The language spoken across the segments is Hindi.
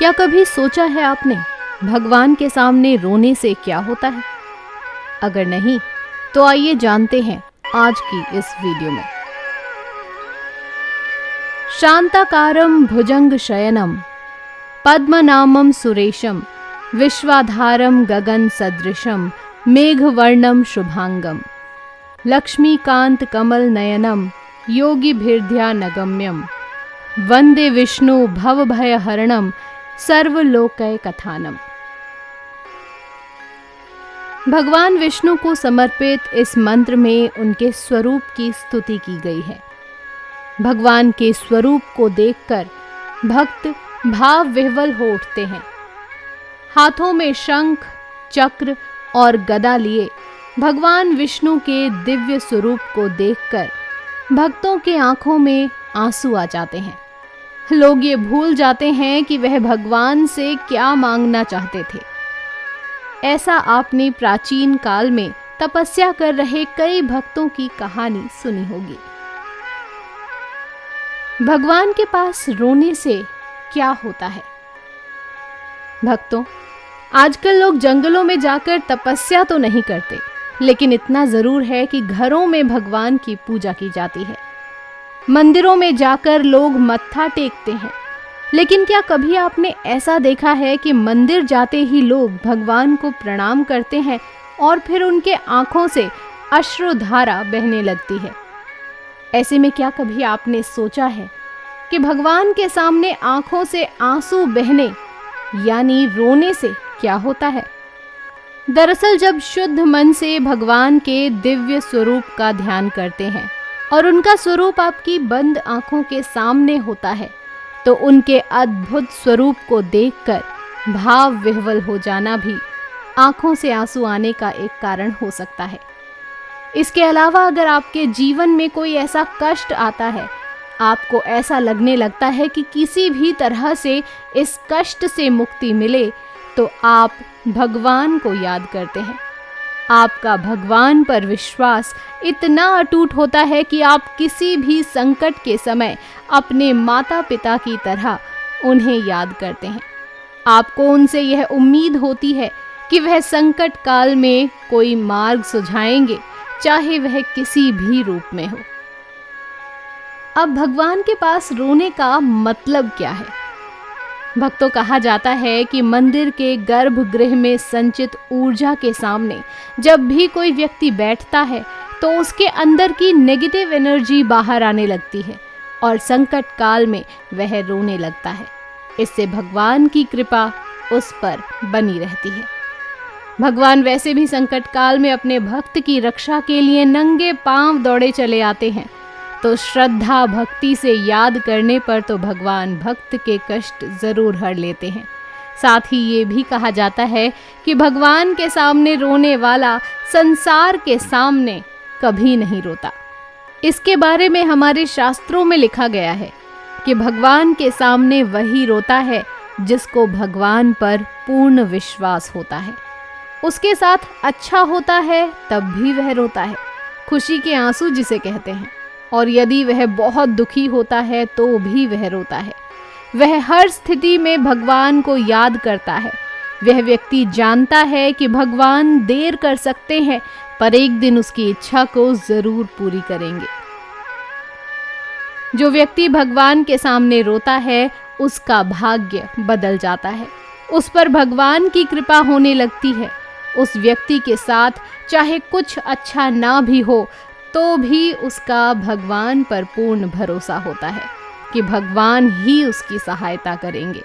क्या कभी सोचा है आपने भगवान के सामने रोने से क्या होता है? अगर नहीं तो आइए जानते हैं आज की इस वीडियो में। शांताकारं भुजंग शयनम पद्मनामं सुरेशम विश्वाधारं गगन सदृशम मेघवर्णम शुभांगम लक्ष्मीकांत कमल नयनम योगिभिर्ध्यानगम्यम वंदे विष्णु भवभयहरणम सर्वलोकय कथानम। भगवान विष्णु को समर्पित इस मंत्र में उनके स्वरूप की स्तुति की गई है। भगवान के स्वरूप को देखकर भक्त भाव विह्वल हो उठते हैं। हाथों में शंख, चक्र और गदा लिए भगवान विष्णु के दिव्य स्वरूप को देखकर भक्तों के आंखों में आंसू आ जाते हैं। लोग ये भूल जाते हैं कि वह भगवान से क्या मांगना चाहते थे। ऐसा आपने प्राचीन काल में तपस्या कर रहे कई भक्तों की कहानी सुनी होगी। भगवान के पास रोने से क्या होता है? भक्तों, आजकल लोग जंगलों में जाकर तपस्या तो नहीं करते, लेकिन इतना जरूर है कि घरों में भगवान की पूजा की जाती है। मंदिरों में जाकर लोग मत्था टेकते हैं, लेकिन क्या कभी आपने ऐसा देखा है कि मंदिर जाते ही लोग भगवान को प्रणाम करते हैं और फिर उनके आंखों से अश्रुधारा बहने लगती है? ऐसे में क्या कभी आपने सोचा है कि भगवान के सामने आंखों से आंसू बहने यानी रोने से क्या होता है? दरअसल जब शुद्ध मन से भगवान के दिव्य स्वरूप का ध्यान करते हैं और उनका स्वरूप आपकी बंद आंखों के सामने होता है, तो उनके अद्भुत स्वरूप को देखकर भाव विह्वल हो जाना भी आंखों से आंसू आने का एक कारण हो सकता है। इसके अलावा अगर आपके जीवन में कोई ऐसा कष्ट आता है, आपको ऐसा लगने लगता है कि किसी भी तरह से इस कष्ट से मुक्ति मिले, तो आप भगवान को याद करते हैं। आपका भगवान पर विश्वास इतना अटूट होता है कि आप किसी भी संकट के समय अपने माता पिता की तरह उन्हें याद करते हैं। आपको उनसे यह उम्मीद होती है कि वह संकट काल में कोई मार्ग सुझाएंगे, चाहे वह किसी भी रूप में हो। अब भगवान के पास रोने का मतलब क्या है? भक्तों, कहा जाता है कि मंदिर के गर्भगृह में संचित ऊर्जा के सामने जब भी कोई व्यक्ति बैठता है तो उसके अंदर की नेगेटिव एनर्जी बाहर आने लगती है और संकट काल में वह रोने लगता है। इससे भगवान की कृपा उस पर बनी रहती है। भगवान वैसे भी संकट काल में अपने भक्त की रक्षा के लिए नंगे पांव दौड़े चले आते हैं, तो श्रद्धा भक्ति से याद करने पर तो भगवान भक्त के कष्ट जरूर हर लेते हैं। साथ ही ये भी कहा जाता है कि भगवान के सामने रोने वाला संसार के सामने कभी नहीं रोता। इसके बारे में हमारे शास्त्रों में लिखा गया है कि भगवान के सामने वही रोता है जिसको भगवान पर पूर्ण विश्वास होता है। उसके साथ अच्छा होता है तब भी वह रोता है, खुशी के आंसू जिसे कहते हैं। और यदि वह बहुत दुखी होता है तो भी वह रोता है। वह हर स्थिति में भगवान को याद करता है। वह व्यक्ति जानता है कि भगवान देर कर सकते हैं, पर एक दिन उसकी इच्छा को जरूर पूरी करेंगे। जो व्यक्ति भगवान के सामने रोता है, उसका भाग्य बदल जाता है। उस पर भगवान की कृपा होने लगती है। उस व्यक्ति के साथ चाहे कुछ अच्छा ना भी हो, तो भी उसका भगवान पर पूर्ण भरोसा होता है कि भगवान ही उसकी सहायता करेंगे।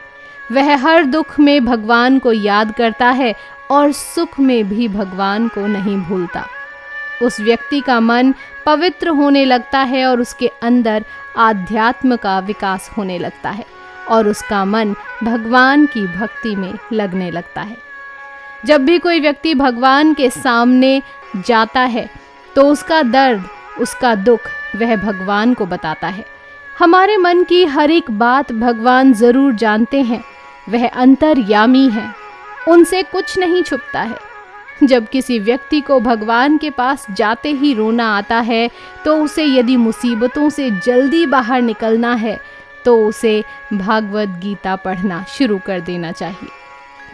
वह हर दुख में भगवान को याद करता है और सुख में भी भगवान को नहीं भूलता। उस व्यक्ति का मन पवित्र होने लगता है और उसके अंदर आध्यात्म का विकास होने लगता है और उसका मन भगवान की भक्ति में लगने लगता है। जब भी कोई व्यक्ति भगवान के सामने जाता है तो उसका दर्द, उसका दुख वह भगवान को बताता है। हमारे मन की हर एक बात भगवान जरूर जानते हैं। वह अंतर्यामी है, उनसे कुछ नहीं छुपता है। जब किसी व्यक्ति को भगवान के पास जाते ही रोना आता है, तो उसे यदि मुसीबतों से जल्दी बाहर निकलना है तो उसे भागवत गीता पढ़ना शुरू कर देना चाहिए,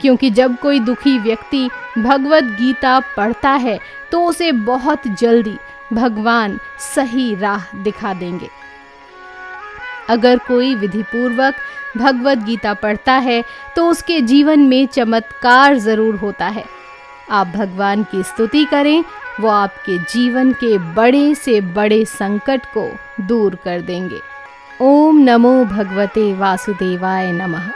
क्योंकि जब कोई दुखी व्यक्ति भगवत गीता पढ़ता है तो उसे बहुत जल्दी भगवान सही राह दिखा देंगे। अगर कोई विधिपूर्वक भगवत गीता पढ़ता है तो उसके जीवन में चमत्कार जरूर होता है। आप भगवान की स्तुति करें, वो आपके जीवन के बड़े से बड़े संकट को दूर कर देंगे। ओम नमो भगवते वासुदेवाय नमः।